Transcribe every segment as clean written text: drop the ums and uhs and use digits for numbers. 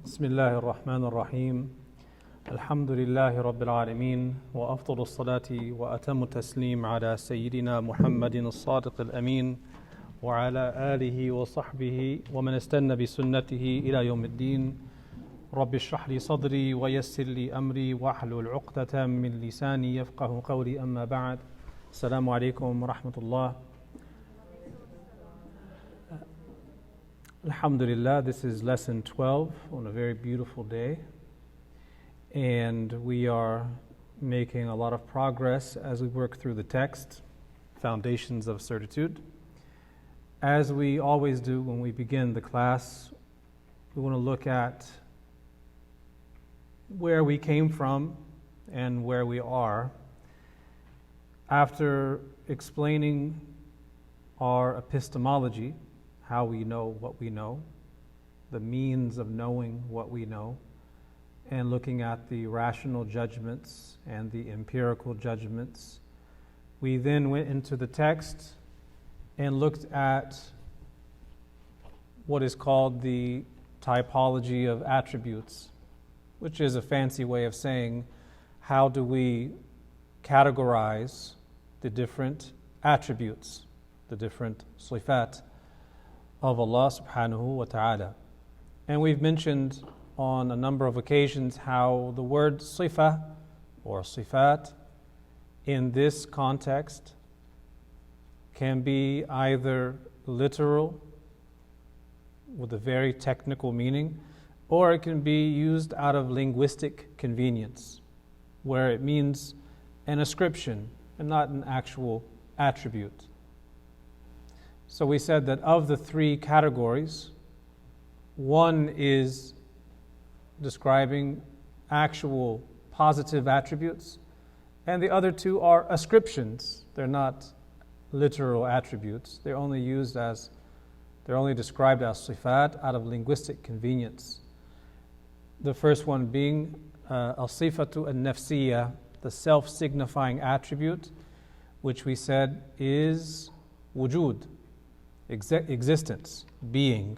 بسم الله الرحمن الرحيم الحمد لله رب العالمين وأفضل الصلاة وأتم التسليم على سيدنا محمد الصادق الأمين وعلى آله وصحبه ومن استنى بسنته إلى يوم الدين رب اشرح لي صدري ويسر لي أمري واحلل عقدة من لساني يفقه قولي أما بعد السلام عليكم ورحمة الله. Alhamdulillah, this is lesson 12 on a very beautiful day, and we are making a lot of progress as we work through the text, Foundations of Certitude. As we always do when we begin the class, we want to look at where we came from and where we are. After explaining our epistemology, how we know what we know, the means of knowing what we know, and looking at the rational judgments and the empirical judgments. We then went into the text and looked at what is called the typology of attributes, which is a fancy way of saying how do we categorize the different attributes, the different sifat of Allah subhanahu wa ta'ala. And we've mentioned on a number of occasions how the word sifa or sifat in this context can be either literal with a very technical meaning, or it can be used out of linguistic convenience, where it means an ascription and not an actual attribute. So we said that of the three categories, one is describing actual positive attributes, and the other two are ascriptions. They're not literal attributes. They're only described as sifat out of linguistic convenience. The first one being al-sifatu al-nafsiyya, the self-signifying attribute, which we said is wujud, existence, being.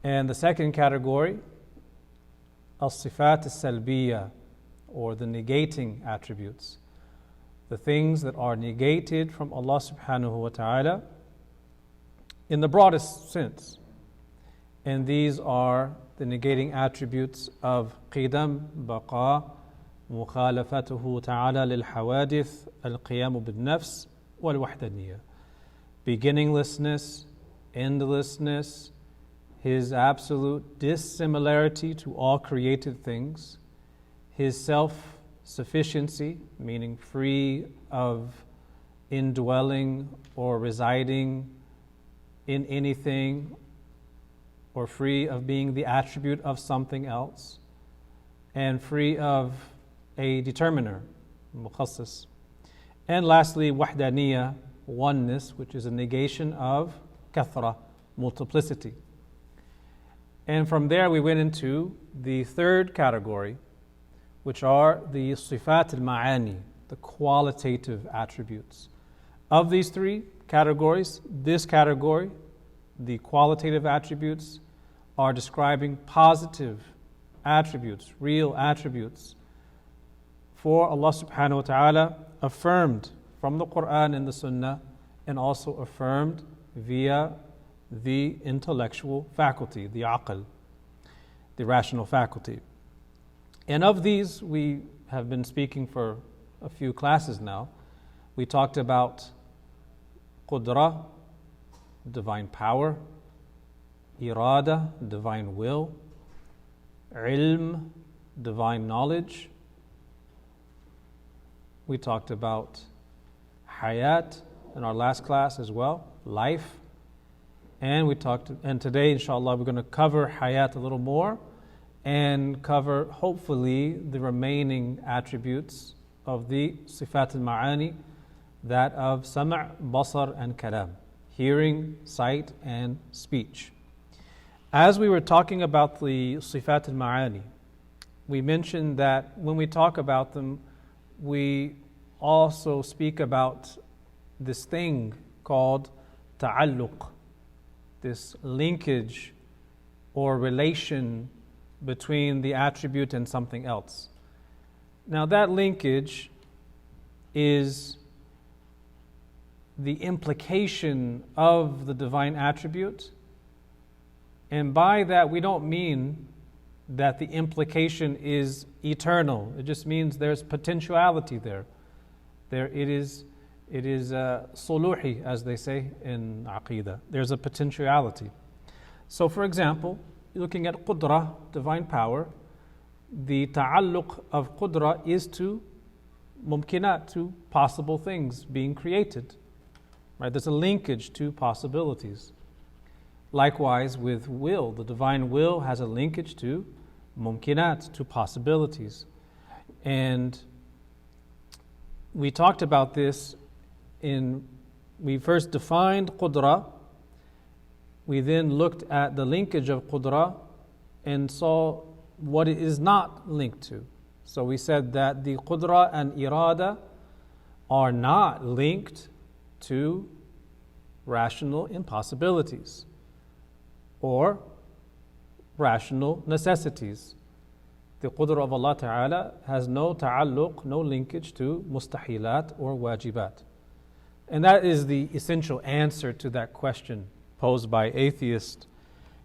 And the second category, al-sifat al-salbiyya, or the negating attributes, the things that are negated from Allah subhanahu wa ta'ala in the broadest sense. And these are the negating attributes of qidam, baqa, mukhalafatuhu ta'ala lil hawadith, al-qiyamu bil nafs, wal wahdaniyya. Beginninglessness, endlessness, His absolute dissimilarity to all created things, His self-sufficiency, meaning free of indwelling or residing in anything, or free of being the attribute of something else, and free of a determiner, mukhassis. And lastly, wahdaniyya, oneness, which is a negation of kathra, multiplicity. And from there we went into the third category, which are the sifat al-ma'ani, the qualitative attributes. Of these three categories, this category, the qualitative attributes, are describing positive attributes, real attributes for Allah subhanahu wa ta'ala, affirmed from the Quran and the Sunnah, and also affirmed via the intellectual faculty, the aql, the rational faculty. And of these, we have been speaking for a few classes now. We talked about qudra, divine power, irada, divine will, ilm, divine knowledge. We talked about hayat in our last class as well, life. And today, inshallah, we're going to cover hayat a little more and cover, hopefully, the remaining attributes of the sifat al-ma'ani, that of sam', basar, and kalam, hearing, sight, and speech. As we were talking about the sifat al-ma'ani, we mentioned that when we talk about them, we also speak about this thing called ta'alluq, this linkage or relation between the attribute and something else. Now that linkage is the implication of the divine attribute, and by that we don't mean that the implication is eternal. It just means there's potentiality there. It is suluhi, as they say in Aqidah. There's a potentiality. So for example, looking at qudra, divine power, the ta'alluq of qudra is to mumkinat, to possible things being created. Right? There's a linkage to possibilities. Likewise with will, the divine will has a linkage to mumkinat, to possibilities. And we talked about this we first defined qudra, we then looked at the linkage of qudra and saw what it is not linked to. So we said that the qudra and irada are not linked to rational impossibilities or rational necessities. The qudra of Allah Ta'ala has no ta'alluq, no linkage to mustahilat or wajibat. And that is the essential answer to that question posed by atheists.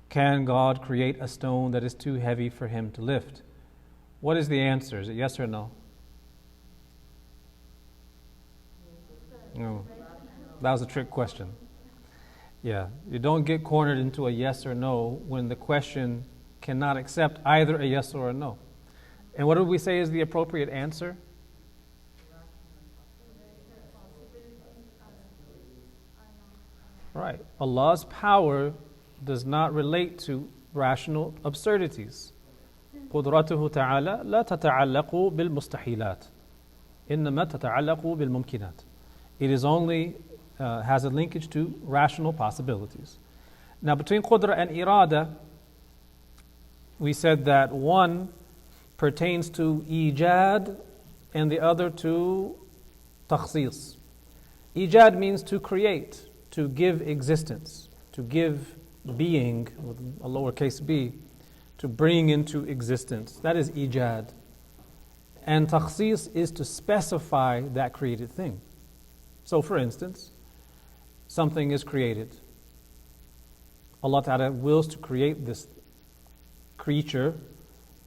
Can God create a stone that is too heavy for him to lift? What is the answer? Is it yes or no? No. That was a trick question. Yeah, you don't get cornered into a yes or no when the question cannot accept either a yes or a no. And what do we say is the appropriate answer? Right. Allah's power does not relate to rational absurdities. قدرته تعالى لا تتعلق بالمستحيلات إنما تتعلق بالممكنات. It is only has a linkage to rational possibilities. Now between qudra and irada, we said that one pertains to ijad and the other to takhsis. Ijad means to create, to give existence, to give being, with a lowercase b, to bring into existence. That is ijad. And takhsis is to specify that created thing. So for instance, something is created. Allah Ta'ala wills to create this creature,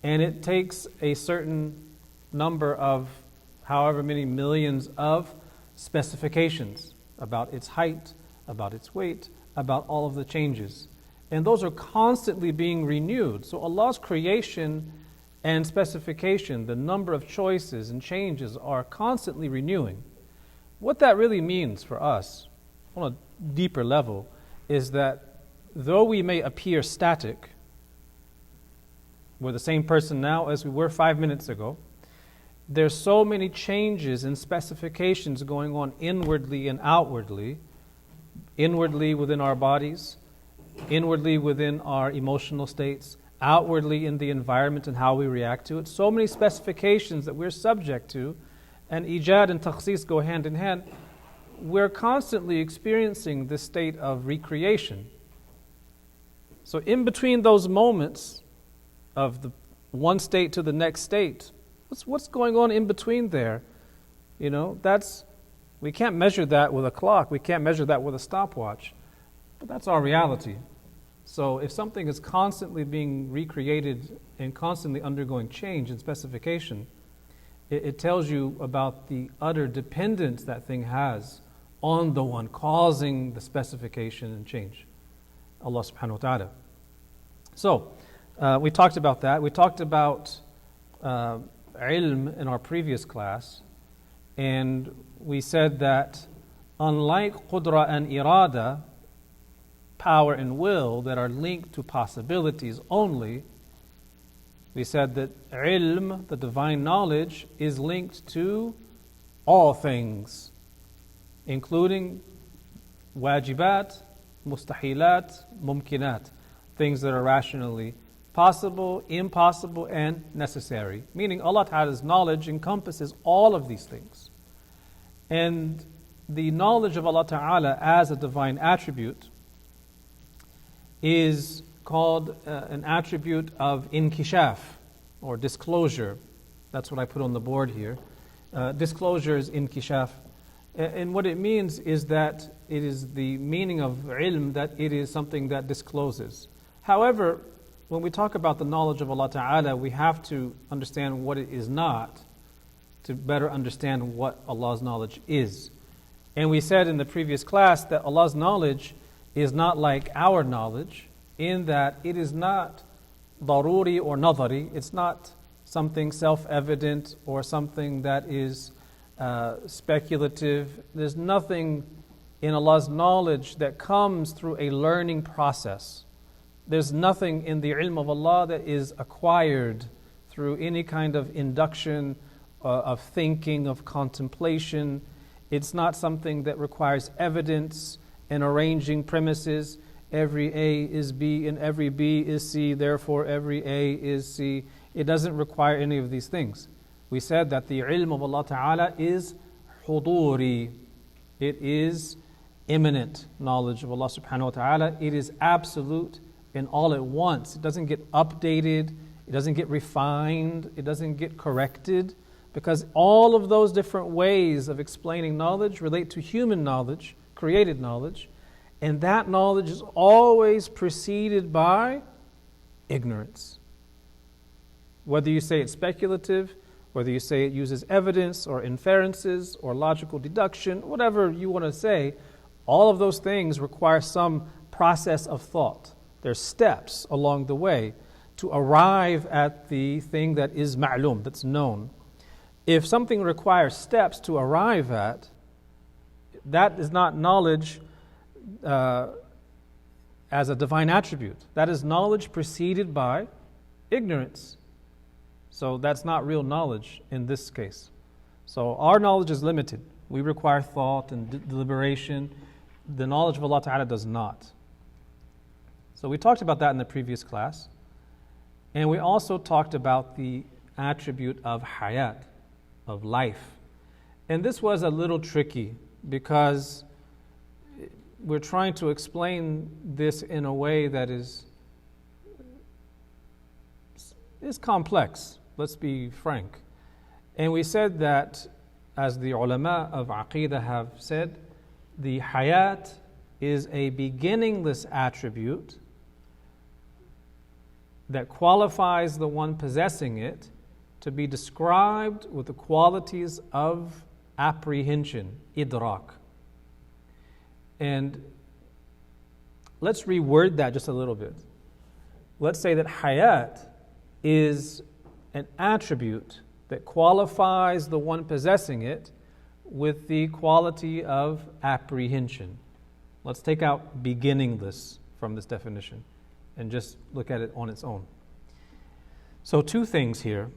and it takes a certain number of however many millions of specifications about its height, about its weight, about all of the changes. And those are constantly being renewed. So Allah's creation and specification, the number of choices and changes are constantly renewing. What that really means for us, on a deeper level, is that though we may appear static, we're the same person now as we were 5 minutes ago, there's so many changes and specifications going on inwardly and outwardly, inwardly within our bodies, inwardly within our emotional states, outwardly in the environment and how we react to it. So many specifications that we're subject to, and ijad and takhsis go hand in hand. We're constantly experiencing this state of recreation. So in between those moments of the one state to the next state, what's going on in between there? You know, we can't measure that with a clock, we can't measure that with a stopwatch, but that's our reality. So if something is constantly being recreated and constantly undergoing change and specification, it tells you about the utter dependence that thing has on the one causing the specification and change, Allah subhanahu wa ta'ala. So, we talked about that. We talked about ilm in our previous class, and we said that unlike qudra and irada, power and will that are linked to possibilities only, we said that ilm, the divine knowledge, is linked to all things, including wajibat, mustahilat, mumkinat, things that are rationally possible, impossible, and necessary. Meaning Allah Ta'ala's knowledge encompasses all of these things. And the knowledge of Allah Ta'ala as a divine attribute is called an attribute of inkishaf, or disclosure. That's what I put on the board here. Disclosure is inkishaf. And what it means is that it is the meaning of ilm, that it is something that discloses. However, when we talk about the knowledge of Allah Ta'ala, we have to understand what it is not to better understand what Allah's knowledge is. And we said in the previous class that Allah's knowledge is not like our knowledge, in that it is not daruri or nadari. It's not something self-evident or something that is speculative. There's nothing in Allah's knowledge that comes through a learning process. There's nothing in the ilm of Allah that is acquired through any kind of induction, of thinking, of contemplation. It's not something that requires evidence and arranging premises. Every A is B and every B is C, therefore every A is C. It doesn't require any of these things. We said that the ilm of Allah Ta'ala is huduri. It is imminent knowledge of Allah Subhanahu wa Ta'ala. It is absolute and all at once. It doesn't get updated. It doesn't get refined. It doesn't get corrected. Because all of those different ways of explaining knowledge relate to human knowledge, created knowledge. And that knowledge is always preceded by ignorance. Whether you say it's speculative, whether you say it uses evidence or inferences or logical deduction, whatever you want to say, all of those things require some process of thought. There's steps along the way to arrive at the thing that is ma'lum, that's known. If something requires steps to arrive at, that is not knowledge as a divine attribute. That is knowledge preceded by ignorance. So that's not real knowledge in this case. So our knowledge is limited. We require thought and deliberation. The knowledge of Allah Ta'ala does not. So we talked about that in the previous class. And we also talked about the attribute of hayat, of life. And this was a little tricky because we're trying to explain this in a way that is complex. Let's be frank. And we said that, as the ulama of Aqeedah have said, the hayat is a beginningless attribute that qualifies the one possessing it to be described with the qualities of apprehension, idrak. And let's reword that just a little bit. Let's say that hayat is an attribute that qualifies the one possessing it with the quality of apprehension. Let's take out beginningless from this definition and just look at it on its own. So two things here.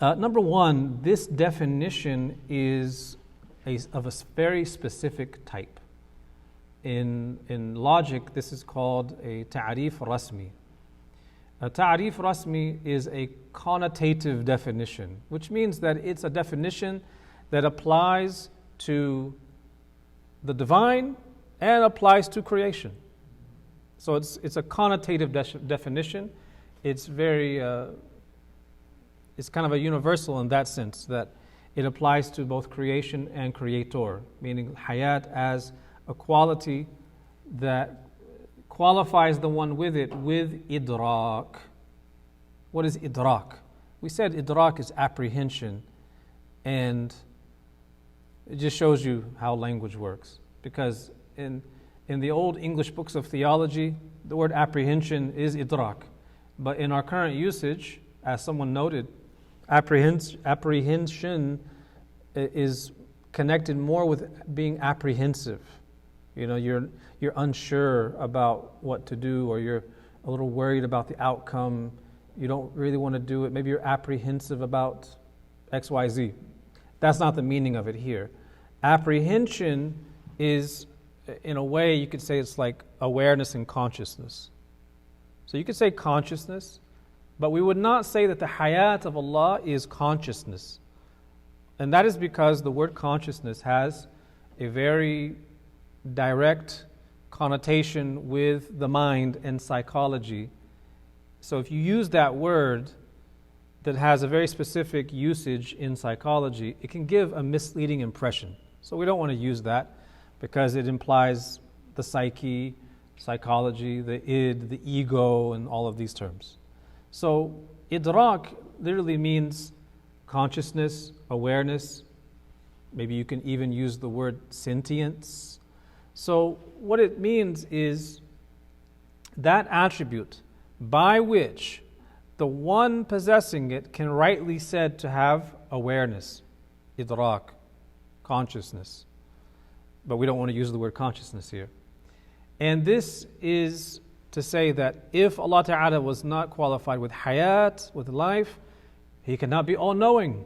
Number one, this definition is of a very specific type. In logic, this is called a ta'rif rasmi. A ta'rif rasmi is a connotative definition, which means that it's a definition that applies to the divine and applies to creation. So it's a connotative definition. It's very, it's kind of a universal in that sense, that it applies to both creation and creator, meaning hayat as a quality that qualifies the one with it with idrak. What is idrak? We said idrak is apprehension, and it just shows you how language works. Because in the old English books of theology, the word apprehension is idrak. But in our current usage, as someone noted, apprehension is connected more with being apprehensive. You know, you're unsure about what to do, or you're a little worried about the outcome. You don't really want to do it. Maybe you're apprehensive about X, Y, Z. That's not the meaning of it here. Apprehension is, in a way, you could say it's like awareness and consciousness. So you could say consciousness, but we would not say that the hayat of Allah is consciousness. And that is because the word consciousness has a very direct connotation with the mind and psychology. So if you use that word that has a very specific usage in psychology, it can give a misleading impression. So we don't want to use that because it implies the psyche, psychology, the id, the ego, and all of these terms. So idrak literally means consciousness, awareness. Maybe you can even use the word sentience. So what it means is that attribute by which the one possessing it can rightly said to have awareness, idrak, consciousness. But we don't want to use the word consciousness here. And this is to say that if Allah Ta'ala was not qualified with hayat, with life, He cannot be all-knowing.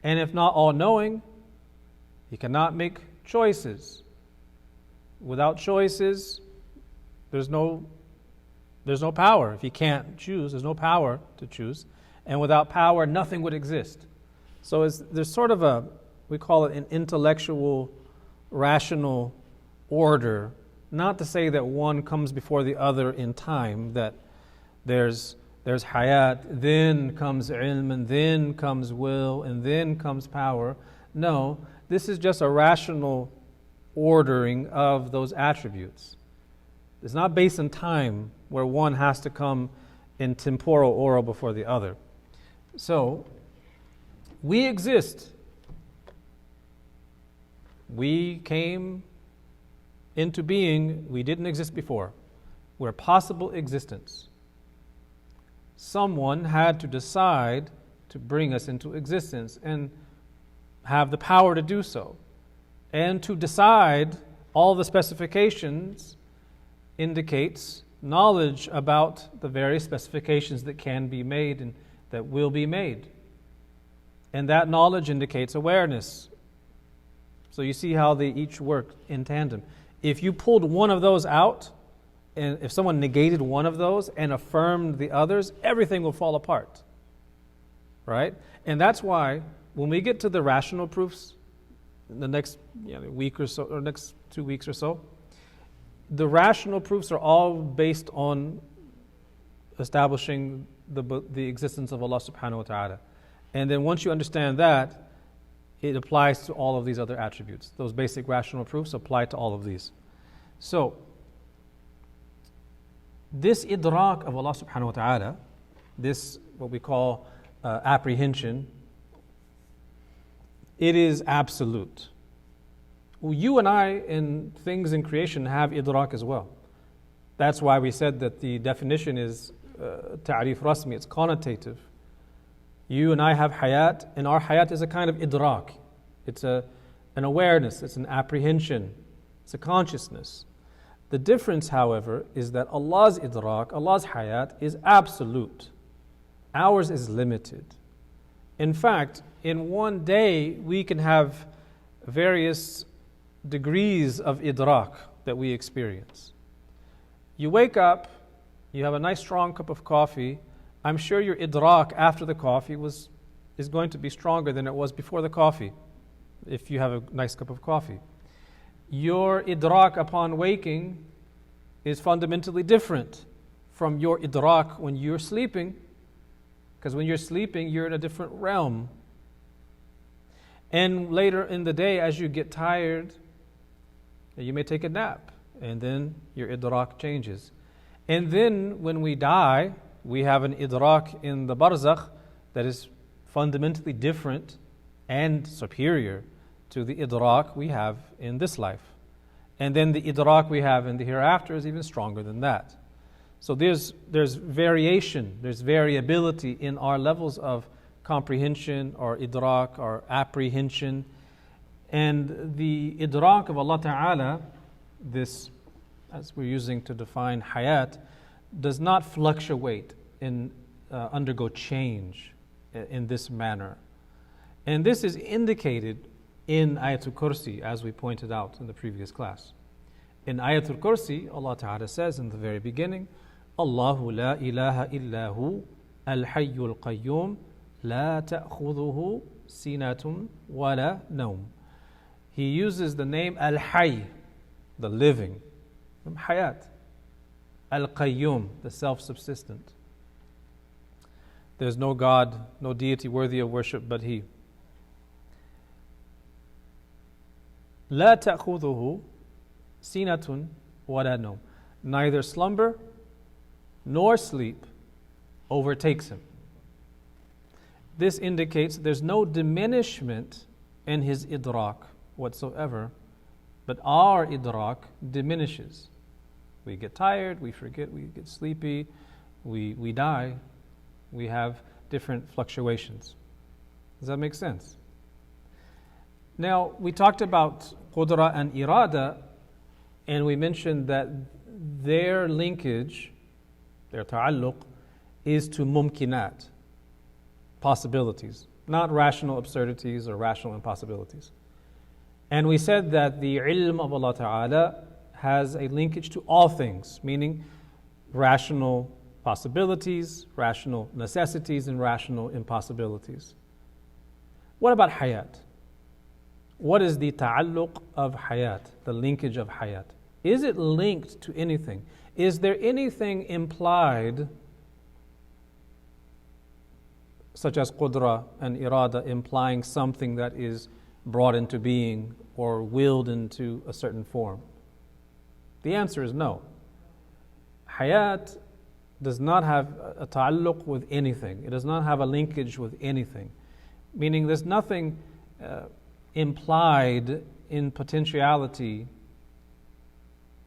And if not all-knowing, He cannot make choices. Without choices, there's no power. If He can't choose, there's no power to choose. And without power, nothing would exist. So there's sort of we call it an intellectual, rational order. Not to say that one comes before the other in time, that there's hayat, then comes ilm, and then comes will, and then comes power. No, this is just a rational ordering of those attributes. It's not based on time where one has to come in temporal order before the other. So, we exist. We came into being, we didn't exist before. We're possible existence. Someone had to decide to bring us into existence and have the power to do so. And to decide all the specifications indicates knowledge about the various specifications that can be made and that will be made. And that knowledge indicates awareness. So you see how they each work in tandem. If you pulled one of those out, and if someone negated one of those and affirmed the others, everything will fall apart. Right? And that's why when we get to the rational proofs in the next week or so, or next 2 weeks or so, the rational proofs are all based on establishing the existence of Allah subhanahu wa ta'ala. And then once you understand that, it applies to all of these other attributes. Those basic rational proofs apply to all of these. So, this idrak of Allah subhanahu wa ta'ala, this what we call apprehension, it is absolute. Well, you and I in things in creation have idrak as well. That's why we said that the definition is ta'rif rasmi, it's connotative. You and I have hayat, and our hayat is a kind of idrak. It's an awareness, it's an apprehension, it's a consciousness. The difference, however, is that Allah's idrak, Allah's hayat, is absolute. Ours is limited. In fact, in one day, we can have various degrees of idrak that we experience. You wake up, you have a nice strong cup of coffee. I'm sure your idrak after the coffee is going to be stronger than it was before the coffee, if you have a nice cup of coffee. Your idrak upon waking is fundamentally different from your idrak when you're sleeping, because when you're sleeping, you're in a different realm. And later in the day, as you get tired, you may take a nap, and then your idrak changes. And then when we die, we have an idrak in the barzakh that is fundamentally different and superior to the idrak we have in this life. And then the idrak we have in the hereafter is even stronger than that. So there's variation, there's variability in our levels of comprehension or idrak or apprehension. And the idrak of Allah Ta'ala, this, as we're using to define hayat, does not fluctuate and undergo change in this manner. And this is indicated in Ayatul Kursi, as we pointed out in the previous class. In Ayatul Kursi, Allah Ta'ala says in the very beginning, Allahu la ilaha illahu al-hayyul qayyum la ta'khudhuhu sinatun wa la nawm. He uses the name Al-Hayy, the living, from hayat. Al-Qayyum, the self-subsistent. There's no God, no deity worthy of worship but He. لا تأخذه سنة ولا نوم. Neither slumber nor sleep overtakes Him. This indicates there's no diminishment in His idrak whatsoever, but our idrak diminishes. We get tired, we forget, we get sleepy, we die, we have different fluctuations. Does that make sense? Now, we talked about qudra and irada, and we mentioned that their linkage, their ta'alluq, is to mumkinat, possibilities, not rational absurdities or rational impossibilities. And we said that the ilm of Allah Ta'ala has a linkage to all things, meaning rational possibilities, rational necessities, and rational impossibilities. What about hayat? What is the ta'alluq of hayat, the linkage of hayat? Is it linked to anything? Is there anything implied, such as qudra and irada, implying something that is brought into being or willed into a certain form? The answer is no. Hayat does not have a ta'alluq with anything. It does not have a linkage with anything. Meaning there's nothing implied in potentiality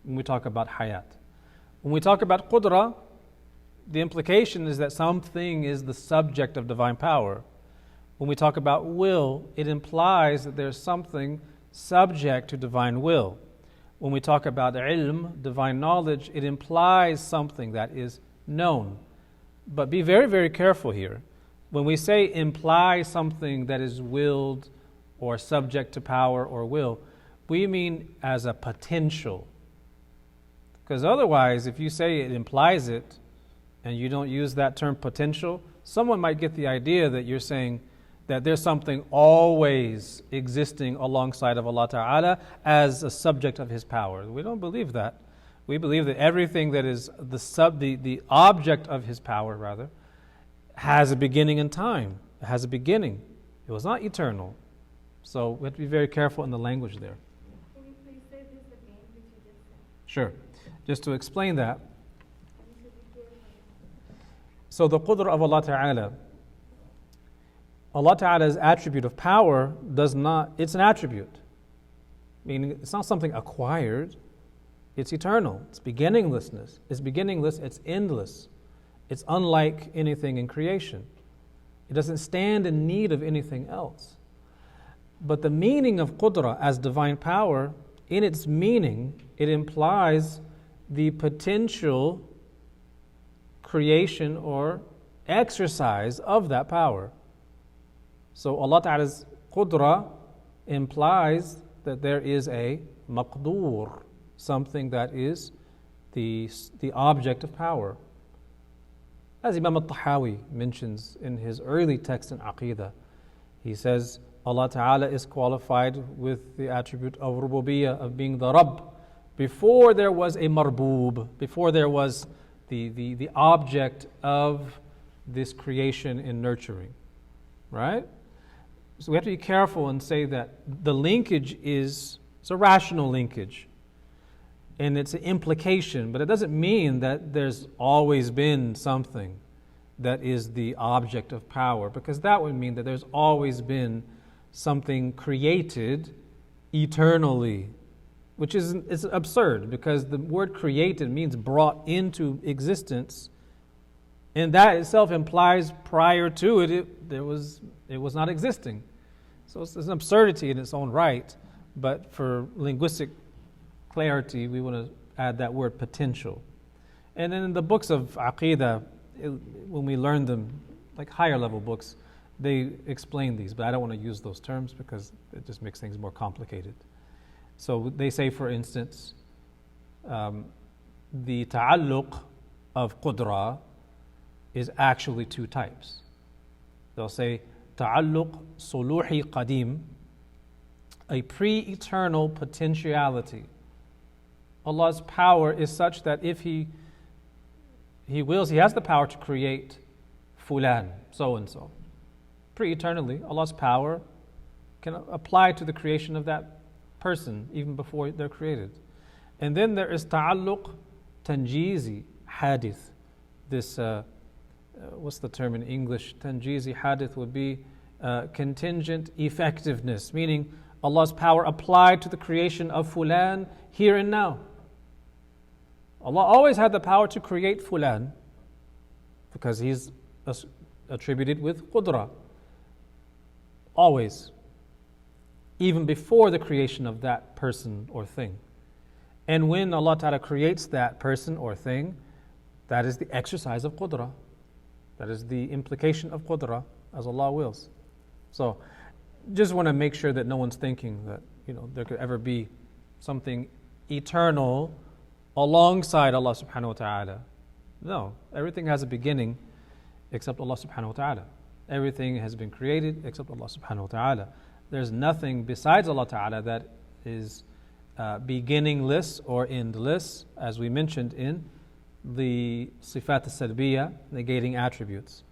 when we talk about hayat. When we talk about qudra, the implication is that something is the subject of divine power. When we talk about will, it implies that there's something subject to divine will. When we talk about ilm, divine knowledge, it implies something that is known. But be very, very careful here. When we say imply something that is willed or subject to power or will, we mean as a potential. Because otherwise, if you say it implies it and you don't use that term potential, someone might get the idea that you're saying that there's something always existing alongside of Allah Ta'ala as a subject of His power. We don't believe that. We believe that everything that is the object of His power, rather, has a beginning in time. It has a beginning. It was not eternal. So we have to be very careful in the language there. Can you please say this again, which you just said? Sure. Just to explain that. So the qudra of Allah Ta'ala, Allah Ta'ala's attribute of power does not, it's an attribute. Meaning it's not something acquired. It's eternal. It's beginninglessness. It's beginningless. It's endless. It's unlike anything in creation. It doesn't stand in need of anything else. But the meaning of qudra as divine power, in its meaning, it implies the potential creation or exercise of that power. So Allah Ta'ala's qudra implies that there is a maqdur, something that is the object of power. As Imam al-Tahawi mentions in his early text in Aqidah, he says Allah Ta'ala is qualified with the attribute of rububiyyah, of being the Rabb, before there was a marboob, before there was the object of this creation and nurturing. Right? So we have to be careful and say that the linkage it's a rational linkage. And it's an implication, but it doesn't mean that there's always been something that is the object of power, because that would mean that there's always been something created eternally, which is absurd, because the word created means brought into existence, and that itself implies prior to it was not existing. So it's an absurdity in its own right, but for linguistic clarity, we want to add that word potential. And then in the books of Aqidah, when we learn them, like higher level books, they explain these, but I don't want to use those terms because it just makes things more complicated. So they say, for instance, the ta'alluq of qudra is actually two types. They'll say ta'alluq suluhi qadim, a pre-eternal potentiality. Allah's power is such that if He wills, He has the power to create fulan, so and so. Pre-eternally, Allah's power can apply to the creation of that person even before they're created. And then there is ta'alluq tanjizi hadith. This, what's the term in English? Tanjizi hadith would be contingent effectiveness, meaning Allah's power applied to the creation of fulan here and now. Allah always had the power to create fulan because He's attributed with qudra. Always. Even before the creation of that person or thing. And when Allah Ta'ala creates that person or thing, that is the exercise of qudra. That is the implication of qudra, as Allah wills. So, just want to make sure that no one's thinking that, there could ever be something eternal alongside Allah subhanahu wa ta'ala. No, everything has a beginning except Allah subhanahu wa ta'ala. Everything has been created except Allah subhanahu wa ta'ala. There's nothing besides Allah ta'ala that is beginningless or endless, as we mentioned in the sifat al-salbiya, negating attributes.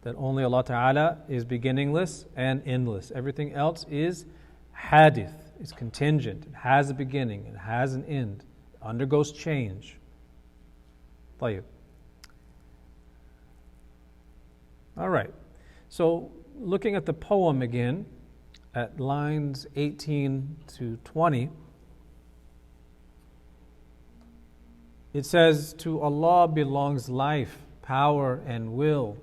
That only Allah ta'ala is beginningless and endless. Everything else is hadith, is contingent. It has a beginning, it has an end, it undergoes change. طيب. All right. So, looking at the poem again, at lines 18 to 20, it says, "To Allah belongs life, power and will,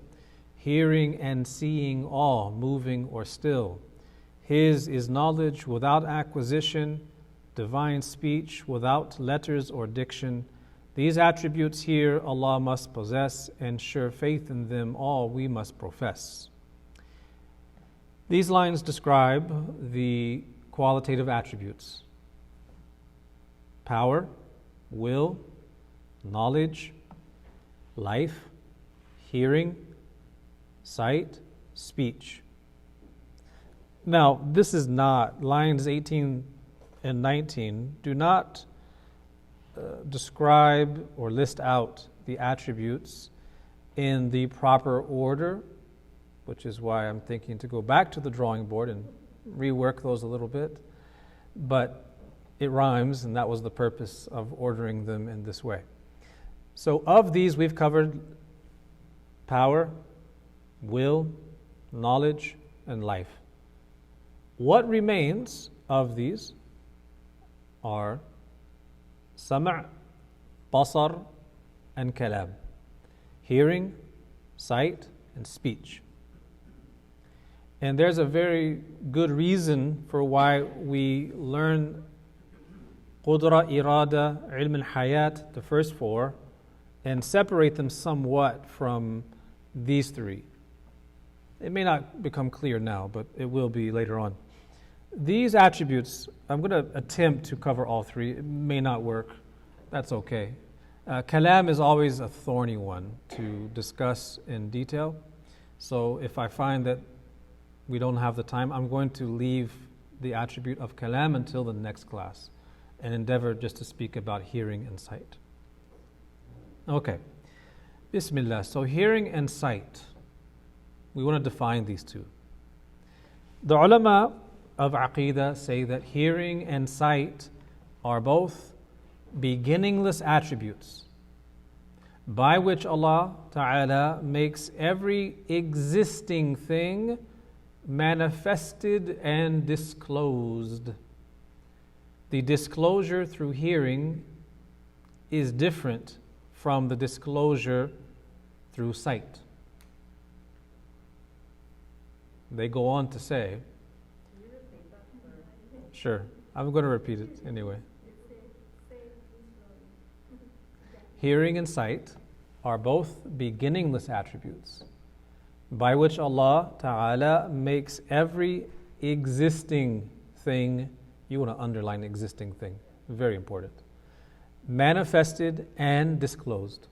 hearing and seeing all, moving or still. His is knowledge without acquisition, divine speech without letters or diction. These attributes here Allah must possess, and sure faith in them all we must profess." These lines describe the qualitative attributes: power, will, knowledge, life, hearing, sight, speech. Now, this is not, lines 18 and 19 do not describe or list out the attributes in the proper order, which is why I'm thinking to go back to the drawing board and rework those a little bit. But it rhymes, and that was the purpose of ordering them in this way. So of these, we've covered power, will, knowledge, and life. What remains of these are sama', basar, and kalam. Hearing, sight, and speech. And there's a very good reason for why we learn qudra, irada, ilm al-hayat, the first four, and separate them somewhat from these three. It may not become clear now, but it will be later on. These attributes, I'm going to attempt to cover all three. It may not work. That's okay. Kalam is always a thorny one to discuss in detail. So if I find that we don't have the time, I'm going to leave the attribute of kalam until the next class and endeavor just to speak about hearing and sight. Okay. Bismillah. So hearing and sight, we want to define these two. The ulama of Aqidah say that hearing and sight are both beginningless attributes by which Allah Ta'ala makes every existing thing manifested and disclosed. The disclosure through hearing is different from the disclosure through sight. They go on to say, sure, I'm going to repeat it anyway. Hearing and sight are both beginningless attributes by which Allah Ta'ala makes every existing thing, you want to underline existing thing, very important, manifested and disclosed.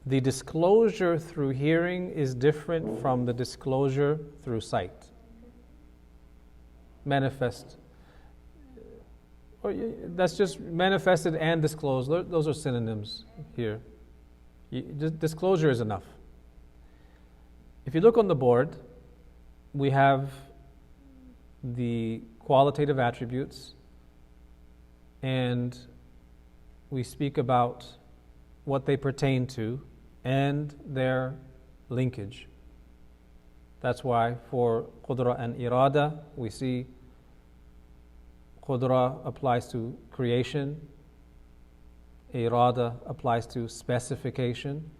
The disclosure through hearing is different from the disclosure through sight. Manifest. That's just manifested and disclosed. Those are synonyms here. Just disclosure is enough. If you look on the board, we have the qualitative attributes, and we speak about what they pertain to and their linkage. That's why for qudra and irada, we see qudra applies to creation, irada applies to specification,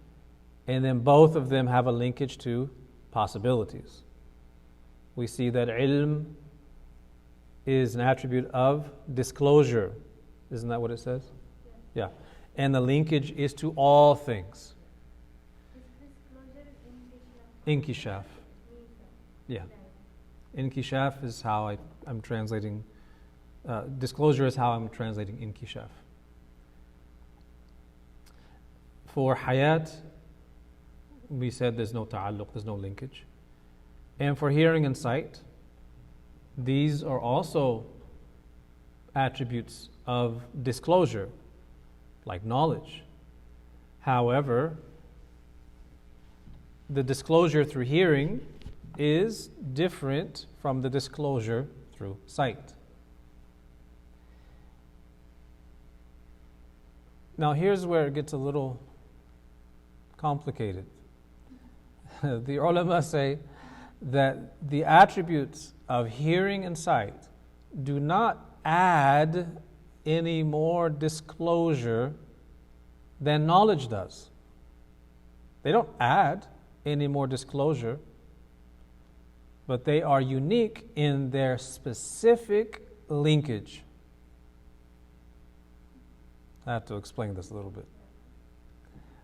and then both of them have a linkage to possibilities. We see that ilm is an attribute of disclosure. Isn't that what it says? Yeah. And the linkage is to all things. Inkishaf. Yeah. Inkishaf is how I'm translating. Disclosure is how I'm translating inkishaf. For hayat, we said there's no ta'alluq, there's no linkage. And for hearing and sight, these are also attributes of disclosure, like knowledge. However, the disclosure through hearing is different from the disclosure through sight. Now here's where it gets a little complicated. The ulama say that the attributes of hearing and sight do not add any more disclosure than knowledge does. They don't add any more disclosure, but they are unique in their specific linkage. I have to explain this a little bit.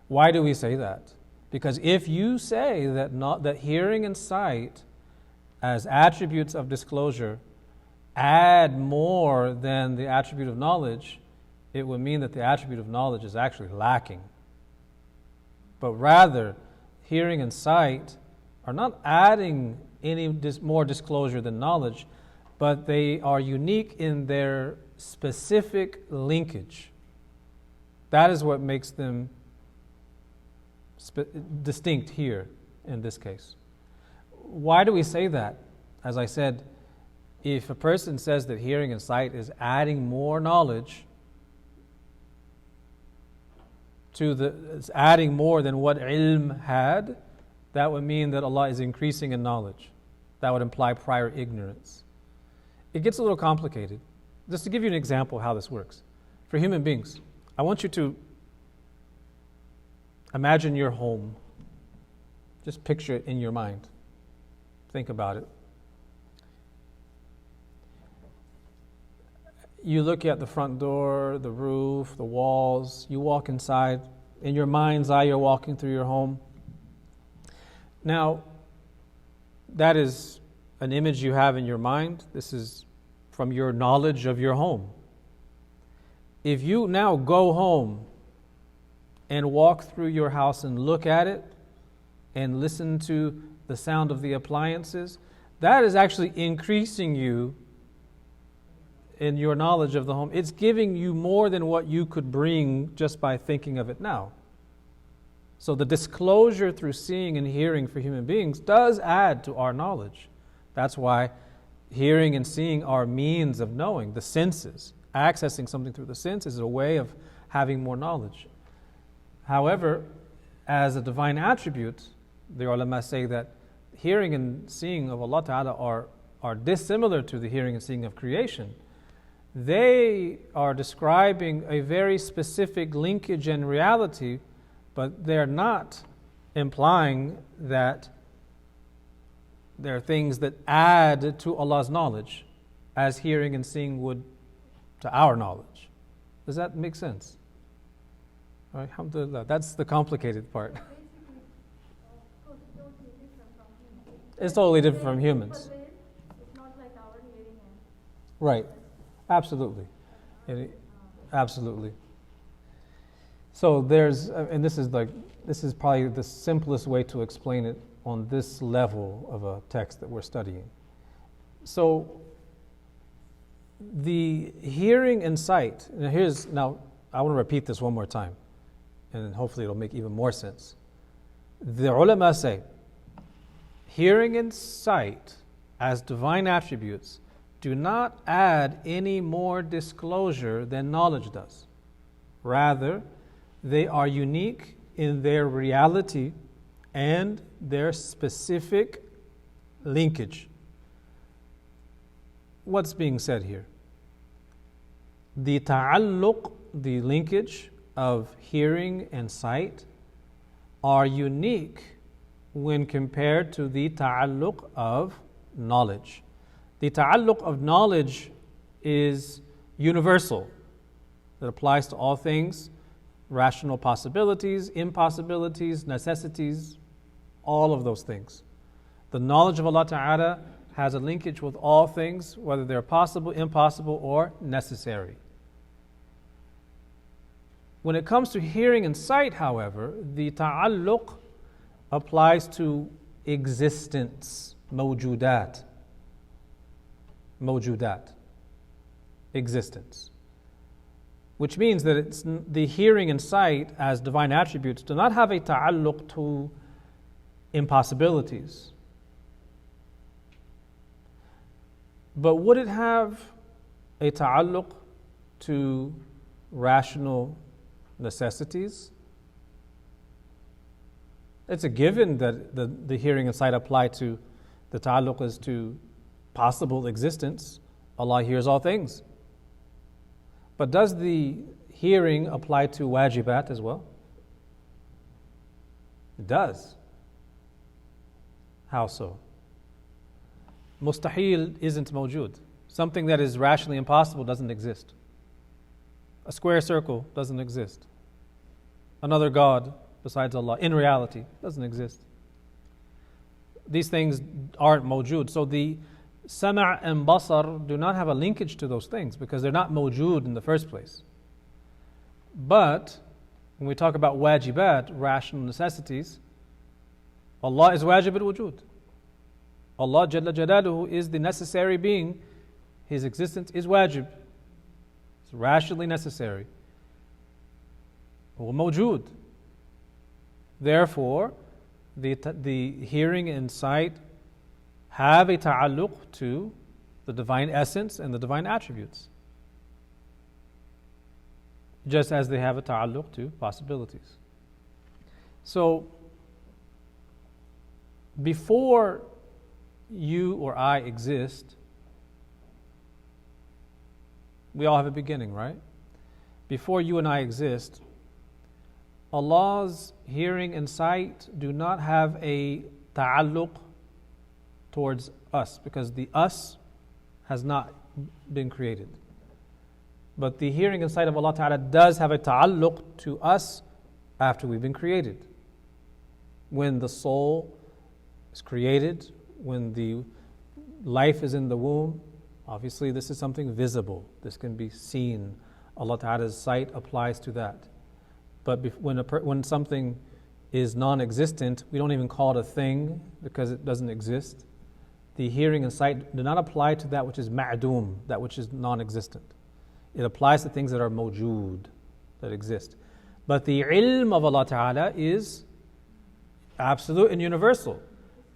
Why do we say that? Because if you say that hearing and sight as attributes of disclosure add more than the attribute of knowledge, it would mean that the attribute of knowledge is actually lacking. But rather, hearing and sight are not adding any more disclosure than knowledge, but they are unique in their specific linkage. That is what makes them distinct here in this case. Why do we say that? As I said, if a person says that hearing and sight is adding more knowledge it's adding more than what ilm had, that would mean that Allah is increasing in knowledge. That would imply prior ignorance. It gets a little complicated. Just to give you an example of how this works. For human beings, I want you to imagine your home. Just picture it in your mind. Think about it. You look at the front door, the roof, the walls. You walk inside. In your mind's eye, you're walking through your home. Now, that is an image you have in your mind. This is from your knowledge of your home. If you now go home and walk through your house and look at it and listen to the sound of the appliances, that is actually increasing you in your knowledge of the home. It's giving you more than what you could bring just by thinking of it now. So the disclosure through seeing and hearing for human beings does add to our knowledge. That's why hearing and seeing are means of knowing. The senses, accessing something through the senses is a way of having more knowledge. However, as a divine attribute, the ulama say that hearing and seeing of Allah Ta'ala are dissimilar to the hearing and seeing of creation. They are describing a very specific linkage and reality, but they're not implying that there are things that add to Allah's knowledge as hearing and seeing would to our knowledge. Does that make sense? All right, alhamdulillah. That's the complicated part. It's totally different from humans. It's not like our hearing and Right. Absolutely. Absolutely. So there's, and this is probably the simplest way to explain it on this level of a text that we're studying. So the hearing and sight, now I want to repeat this one more time, and hopefully it'll make even more sense. The ulama say, hearing and sight as divine attributes do not add any more disclosure than knowledge does. Rather, they are unique in their reality and their specific linkage. What's being said here? The ta'alluq, the linkage of hearing and sight, are unique when compared to the ta'alluq of knowledge. The ta'alluq of knowledge is universal. It applies to all things, rational possibilities, impossibilities, necessities, all of those things. The knowledge of Allah Ta'ala has a linkage with all things, whether they're possible, impossible, or necessary. When it comes to hearing and sight, however, the ta'alluq applies to existence, mawjudat, existence. Which means that it's the hearing and sight as divine attributes do not have a ta'alluq to impossibilities. But would it have a ta'alluq to rational necessities? It's a given that the hearing and sight apply to, the ta'alluq is to possible existence. Allah hears all things. But does the hearing apply to wajibat as well? It does. How so? Mustahil isn't mawjud. Something that is rationally impossible doesn't exist. A square circle doesn't exist. Another God besides Allah, in reality, doesn't exist. These things aren't mawjud. So the sama' and basar do not have a linkage to those things because they're not mawjud in the first place. But when we talk about wajibat, rational necessities, Allah is wajib al-wujud. Allah Jalla Jalaluhu is the necessary being. His existence is wajib. It's rationally necessary. Mawjud. Therefore, the hearing and sight have a ta'alluq to the divine essence and the divine attributes, just as they have a ta'alluq to possibilities. So, before you or I exist, we all have a beginning, right? Before you and I exist, Allah's hearing and sight do not have a ta'alluq towards us because the us has not been created. But the hearing and sight of Allah Ta'ala does have a ta'alluq to us after we've been created. When the soul is created, when the life is in the womb, obviously this is something visible. This can be seen. Allah Ta'ala's sight applies to that. But when something is non-existent, we don't even call it a thing because it doesn't exist. The hearing and sight do not apply to that which is ma'doom, that which is non-existent. It applies to things that are mawjood, that exist. But the ilm of Allah Ta'ala is absolute and universal.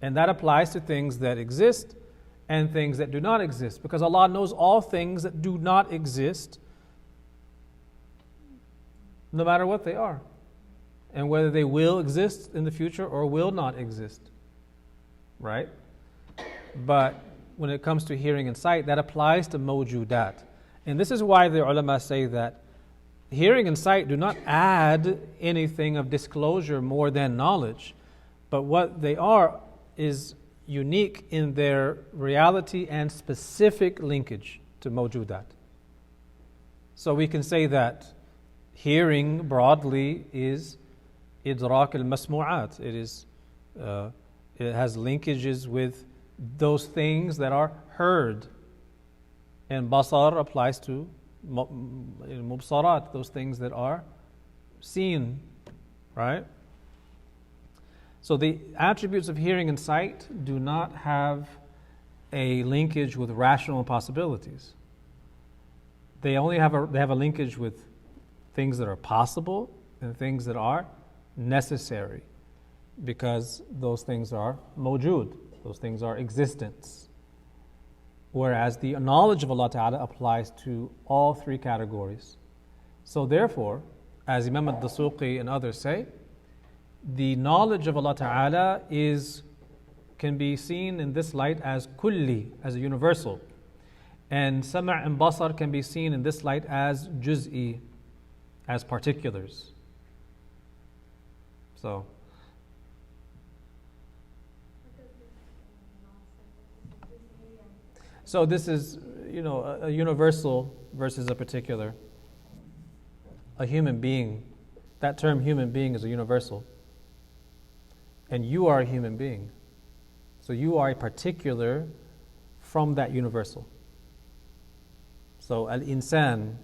And that applies to things that exist and things that do not exist. Because Allah knows all things that do not exist, no matter what they are. And whether they will exist in the future or will not exist. Right? But when it comes to hearing and sight, that applies to mawjudat. And this is why the ulama say that hearing and sight do not add anything of disclosure more than knowledge. But what they are is unique in their reality and specific linkage to mawjudat. So we can say that hearing broadly is idrak al-masmu'at. It has linkages with those things that are heard. And basar applies to mubsarat, those things that are seen, right? So the attributes of hearing and sight do not have a linkage with rational possibilities. they only have a linkage with things that are possible and things that are necessary, because those things are mawjood, those things are existence. Whereas the knowledge of Allah Ta'ala applies to all three categories. So therefore, as Imam al-Dasuqi and others say, the knowledge of Allah Ta'ala can be seen in this light as kulli, as a universal. And sama' and basar can be seen in this light as juz'i, as particulars. So this is, a universal versus a particular. A human being, that term human being is a universal. And you are a human being. So you are a particular from that universal. So al-insan,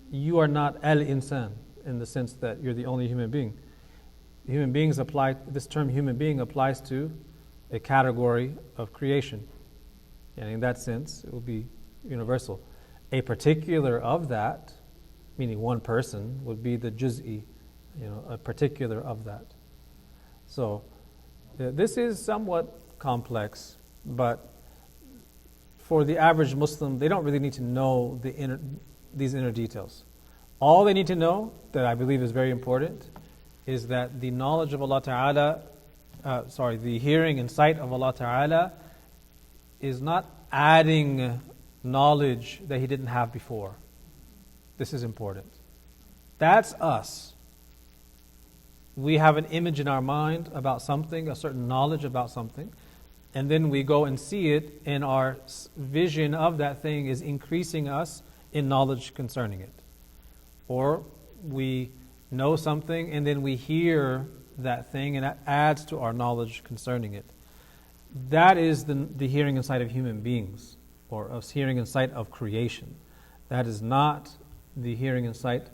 you are not al-insan in the sense that you're the only human being. Human beings this term human being applies to a category of creation. And in that sense, it will be universal. A particular of that, meaning one person, would be the juz'i, a particular of that. So this is somewhat complex, but for the average Muslim, they don't really need to know these inner details. All they need to know, that I believe is very important, is that the knowledge of Allah Ta'ala, the hearing and sight of Allah Ta'ala is not adding knowledge that He didn't have before. This is important. That's us. We have an image in our mind about something, a certain knowledge about something, and then we go and see it, and our vision of that thing is increasing us in knowledge concerning it. Or we know something, and then we hear that thing, and that adds to our knowledge concerning it. That is the hearing and sight of human beings, or of hearing and sight of creation. That is not the hearing and sight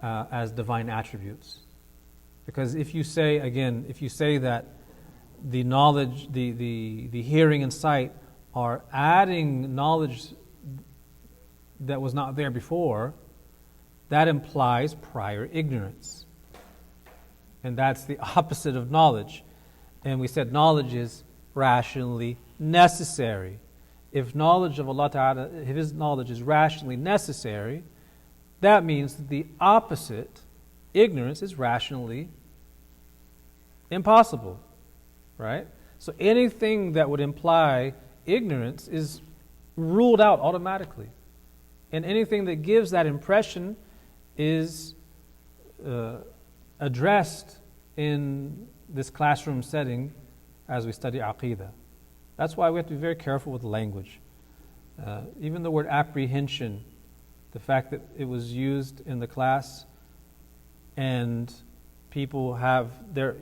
as divine attributes. Because if you say that the knowledge, the hearing and sight are adding knowledge that was not there before, that implies prior ignorance. And that's the opposite of knowledge. And we said knowledge is rationally necessary. If knowledge of Allah Ta'ala, if His knowledge is rationally necessary, that means that the opposite, ignorance, is rationally impossible, right? So anything that would imply ignorance is ruled out automatically. And anything that gives that impression is addressed in this classroom setting as we study Aqidah. That's why we have to be very careful with language. Even the word apprehension, the fact that it was used in the class and people have the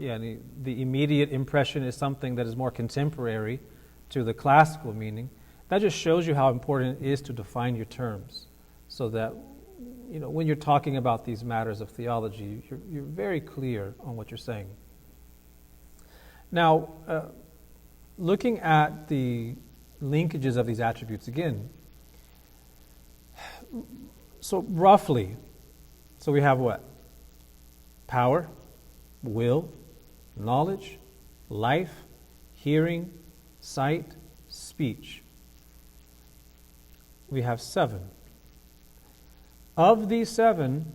immediate impression is something that is more contemporary to the classical meaning, that just shows you how important it is to define your terms so that when you're talking about these matters of theology, you're very clear on what you're saying. Now, looking at the linkages of these attributes again, so roughly, we have what? Power, will, knowledge, life, hearing, sight, speech. We have 7. Of these 7,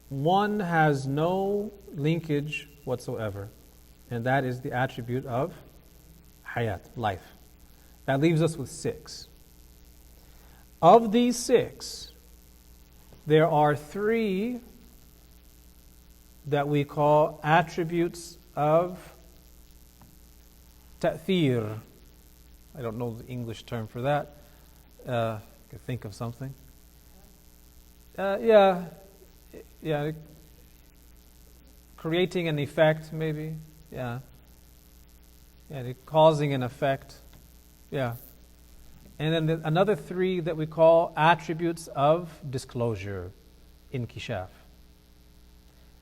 one has no linkage whatsoever, and that is the attribute of hayat, life. That leaves us with 6. Of these 6, there are 3 that we call attributes of ta'thir. I don't know the English term for that. I could think of something. Creating an effect, maybe. Causing an effect. And then another 3 that we call attributes of disclosure, inkishaf.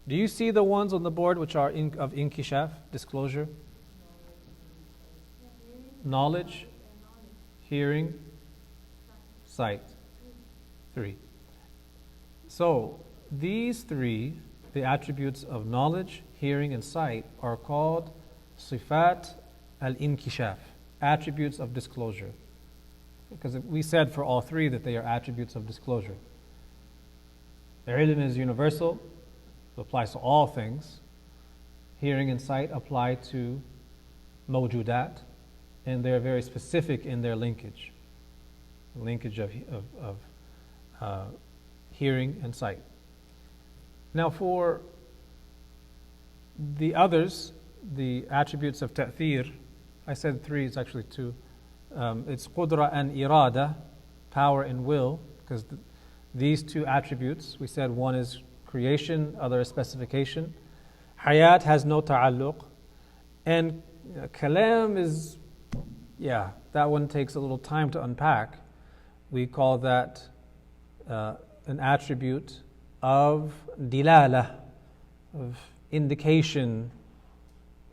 Do you see the ones on the board which are of inkishaf, disclosure? Knowledge, hearing, sight? 3. So these 3, the attributes of knowledge, hearing, and sight, are called sifat al-inkishaf, attributes of disclosure. Because we said for all 3 that they are attributes of disclosure. Ilm is universal, it applies to all things. Hearing and sight apply to mawjudat, and they're very specific in their linkage. The linkage of hearing and sight. Now for the others, the attributes of ta'thir, I said 3, it's actually 2. It's qudra and irada, power and will, because these 2 attributes, we said one is creation, other is specification. Hayat has no ta'alluq. And kalam is, that one takes a little time to unpack. We call that an attribute of dilala, of indication.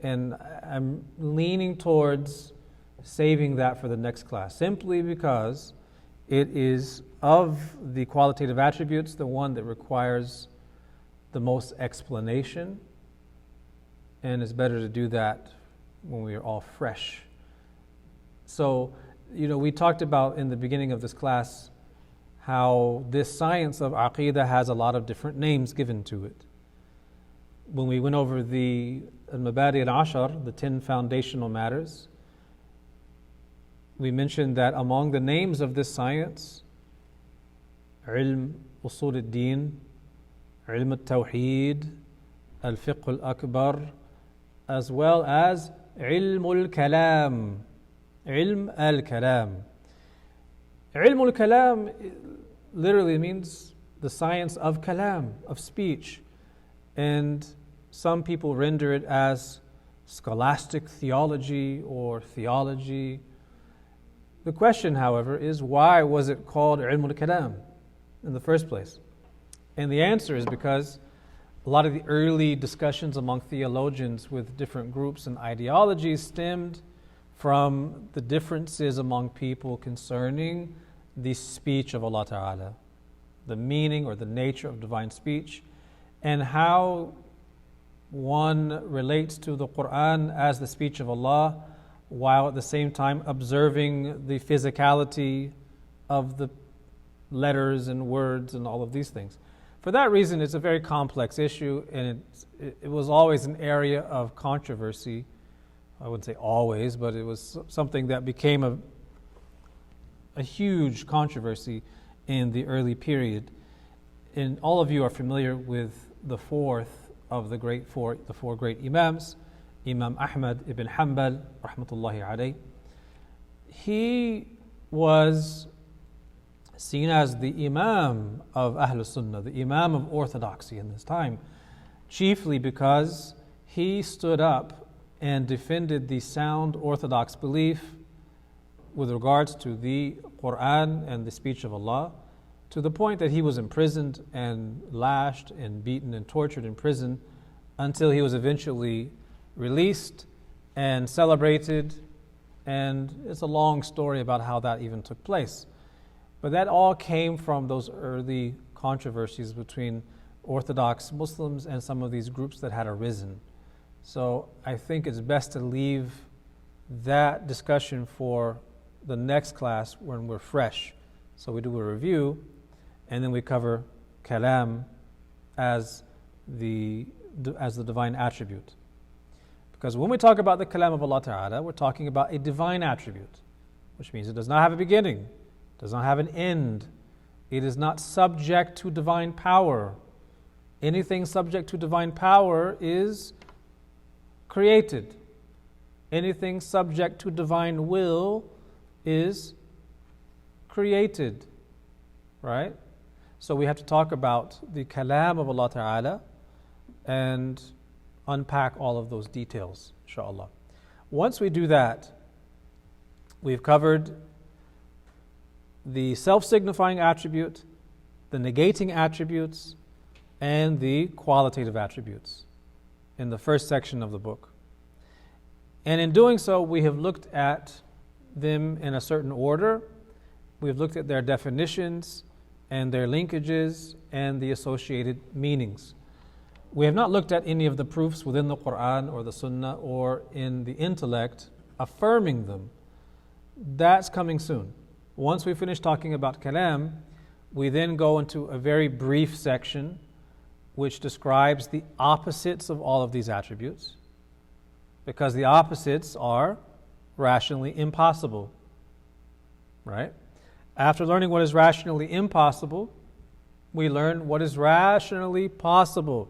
And I'm leaning towards saving that for the next class, simply because it is of the qualitative attributes the one that requires the most explanation, and it's better to do that when we are all fresh. So, we talked about in the beginning of this class how this science of aqeedah has a lot of different names given to it. When we went over the al-mabadi al-ashar, the 10 foundational matters, we mentioned that among the names of this science, ilm usul al-din, ilm al-tawheed, al-fiqh al-akbar, as well as ilm al-kalam, ilm al-kalam. Ilm al-kalam literally means the science of kalam, of speech. And some people render it as scholastic theology or theology. The question, however, is why was it called ilm al-kalam in the first place? And the answer is because a lot of the early discussions among theologians with different groups and ideologies stemmed from the differences among people concerning the speech of Allah Ta'ala, the meaning or the nature of divine speech, and how one relates to the Quran as the speech of Allah, while at the same time observing the physicality of the letters and words and all of these things. For that reason, it's a very complex issue, and it was always an area of controversy. I wouldn't say always, but it was something that became a huge controversy in the early period. And all of you are familiar with the fourth of the four great Imams, Imam Ahmad ibn Hanbal, rahmatullahi alayh. He was seen as the Imam of Ahlul Sunnah, the Imam of orthodoxy in this time, chiefly because he stood up and defended the sound orthodox belief with regards to the Quran and the speech of Allah, to the point that he was imprisoned and lashed and beaten and tortured in prison until he was eventually released and celebrated. And it's a long story about how that even took place. But that all came from those early controversies between Orthodox Muslims and some of these groups that had arisen. So I think it's best to leave that discussion for the next class when we're fresh. So we do a review, and then we cover kalam as the divine attribute. Because when we talk about the kalam of Allah Ta'ala, we're talking about a divine attribute, which means it does not have a beginning, does not have an end. It is not subject to divine power. Anything subject to divine power is created. Anything subject to divine will is created. Right? So we have to talk about the kalam of Allah Ta'ala and unpack all of those details, inshallah. Once we do that, we've covered the self-signifying attribute, the negating attributes, and the qualitative attributes in the first section of the book. And in doing so, we have looked at them in a certain order, We've looked at their definitions and their linkages and the associated meanings. We have not looked at any of the proofs within the Quran or the Sunnah or in the intellect affirming them. That's coming soon. Once we finish talking about kalam, we then go into a very brief section which describes the opposites of all of these attributes, because the opposites are rationally impossible, right? After learning what is rationally impossible, we learn what is rationally possible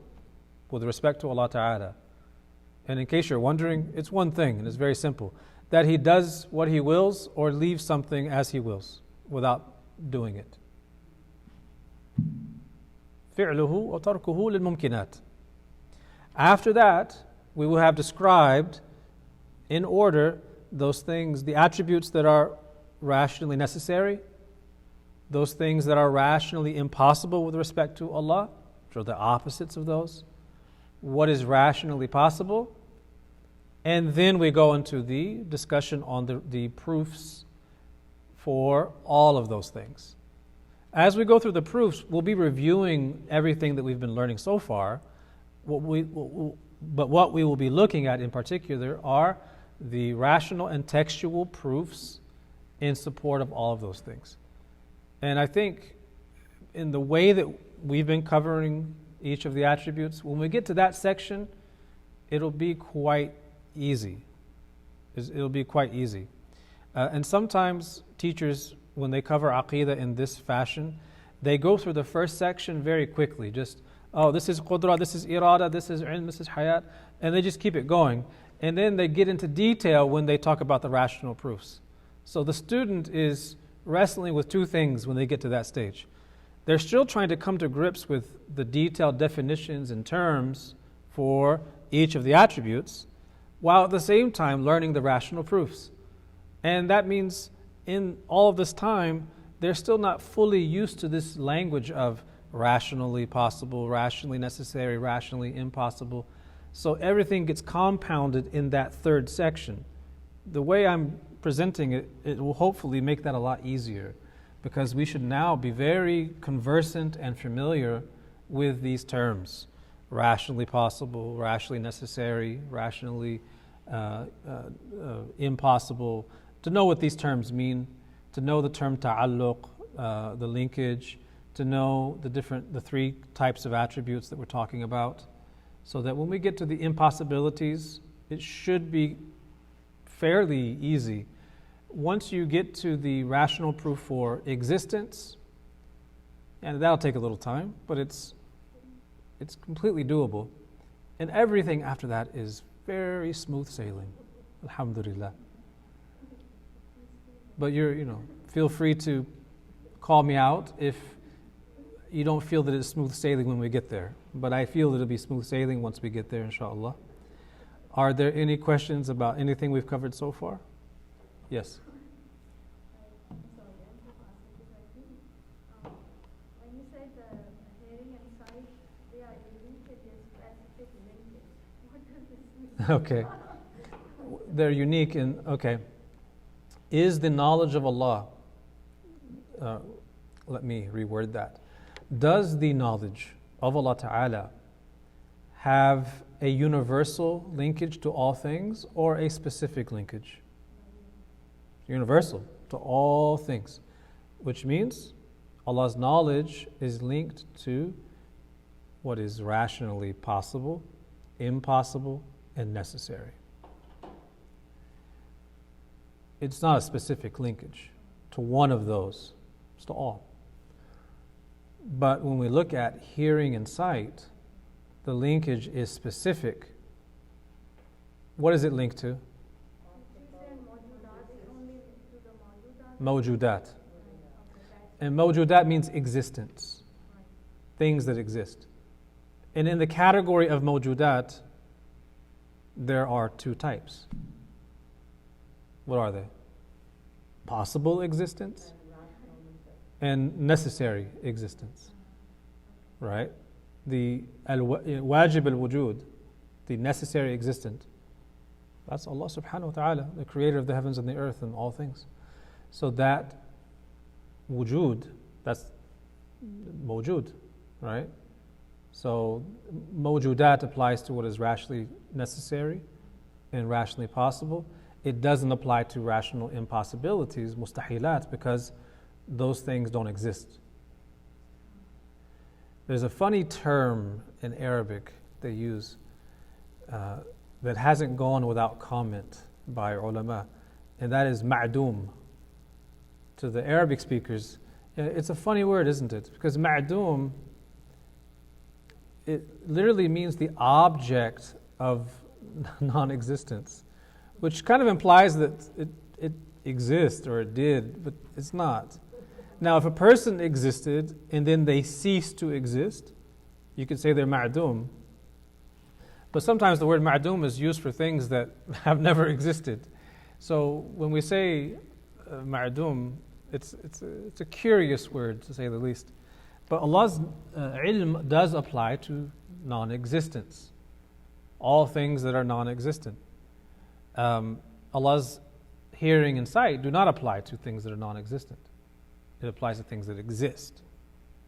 with respect to Allah Ta'ala. And in case you're wondering, it's one thing, and it's very simple, that He does what He wills or leaves something as He wills without doing it. فعله وتركه للممكنات. After that, we will have described in order those things, the attributes that are rationally necessary, those things that are rationally impossible with respect to Allah, which are the opposites of those, what is rationally possible, and then we go into the discussion on the proofs for all of those things. As we go through the proofs, we'll be reviewing everything that we've been learning so far. But what we will be looking at in particular are the rational and textual proofs in support of all of those things. And I think in the way that we've been covering each of the attributes, when we get to that section, it'll be quite easy. It'll be quite easy. And sometimes teachers, when they cover Aqidah in this fashion, they go through the first section very quickly. Just, oh, this is Qudra, this is Irada, this is Ilm, this is Hayat, and they just keep it going. And then they get into detail when they talk about the rational proofs. So the student is wrestling with two things when they get to that stage. They're still trying to come to grips with the detailed definitions and terms for each of the attributes, while at the same time learning the rational proofs. And that means in all of this time, they're still not fully used to this language of rationally possible, rationally necessary, rationally impossible. So everything gets compounded in that third section. The way I'm presenting it, it will hopefully make that a lot easier, because we should now be very conversant and familiar with these terms: rationally possible, rationally necessary, rationally impossible. To know what these terms mean, to know the term ta'alluq, the linkage, to know the three types of attributes that we're talking about, so that when we get to the impossibilities, it should be fairly easy. Once you get to the rational proof for existence, and that'll take a little time, but it's completely doable. And everything after that is very smooth sailing. Alhamdulillah. But feel free to call me out if you don't feel that it's smooth sailing when we get there. But I feel that it'll be smooth sailing once we get there, inshallah. Are there any questions about anything we've covered so far? Yes. I'm sorry, I'm so fascinated. When you said hearing and sight, they are linkages, specific linkage. What does this mean? Okay. They're unique okay. Is the knowledge of Allah, let me reword that. Does the knowledge of Allah Ta'ala have a universal linkage to all things or a specific linkage? Universal to all things, which means Allah's knowledge is linked to what is rationally possible, impossible, and necessary. It's not a specific linkage to one of those, it's to all. But when we look at hearing and sight, the linkage is specific. What is it linked to? Mawjudat. And mawjudat means existence, things that exist. And in the category of mawjudat, there are two types. What are they? Possible existence and necessary existence. Right? The wajib al-wujud, the necessary existence, that's Allah subhanahu wa ta'ala, the creator of the heavens and the earth and all things. So that wujud, that's mawjud, right? So mawjudat applies to what is rationally necessary and rationally possible. It doesn't apply to rational impossibilities, mustahilat, because those things don't exist. There's a funny term in Arabic they use that hasn't gone without comment by ulama, and that is ma'doom. To the Arabic speakers, it's a funny word, isn't it? Because ma'doom, it literally means the object of non-existence, which kind of implies that it exists or it did, but it's not. Now, if a person existed and then they cease to exist, you could say they're ma'doom. But sometimes the word ma'doom is used for things that have never existed. So when we say ma'doom, it's a curious word, to say the least. But Allah's ilm does apply to non-existence. All things that are non-existent. Allah's hearing and sight do not apply to things that are non-existent. It applies to things that exist,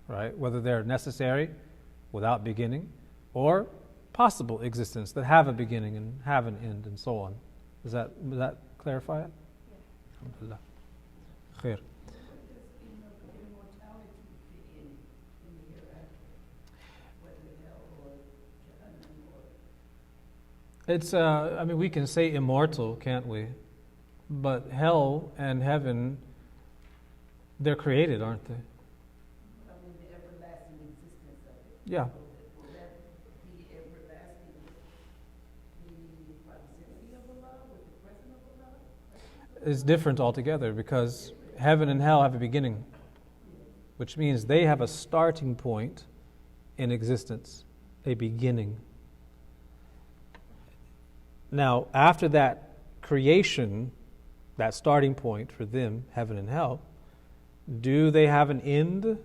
right? Whether they're necessary, without beginning, or possible existence that have a beginning and have an end, and so on. Does that clarify it? Yeah. Alhamdulillah. Khair. It's, we can say immortal, can't we? But hell and heaven, they're created, aren't they? I mean, the everlasting existence of it. Yeah. Will that be everlasting? The proximity of Allah with the presence of Allah? It's different altogether because heaven and hell have a beginning, which means they have a starting point in existence, a beginning. Now, after that creation, that starting point for them, heaven and hell, do they have an end?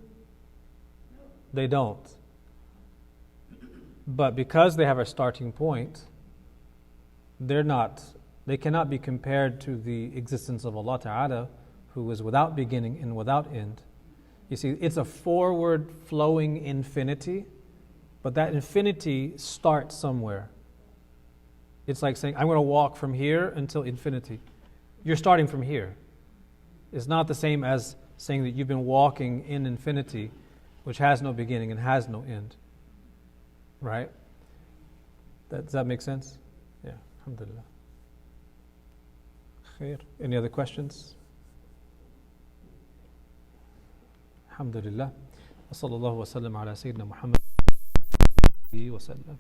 They don't. But because they have a starting point, they cannot be compared to the existence of Allah Ta'ala, who is without beginning and without end. You see, it's a forward flowing infinity, but that infinity starts somewhere. It's like saying, I'm going to walk from here until infinity. You're starting from here. It's not the same as saying that you've been walking in infinity, which has no beginning and has no end. Right? Does that make sense? Yeah, alhamdulillah. Khair. Any other questions? Alhamdulillah. Wa sallallahu wa sallam ala Sayyidina Muhammad wa sallam.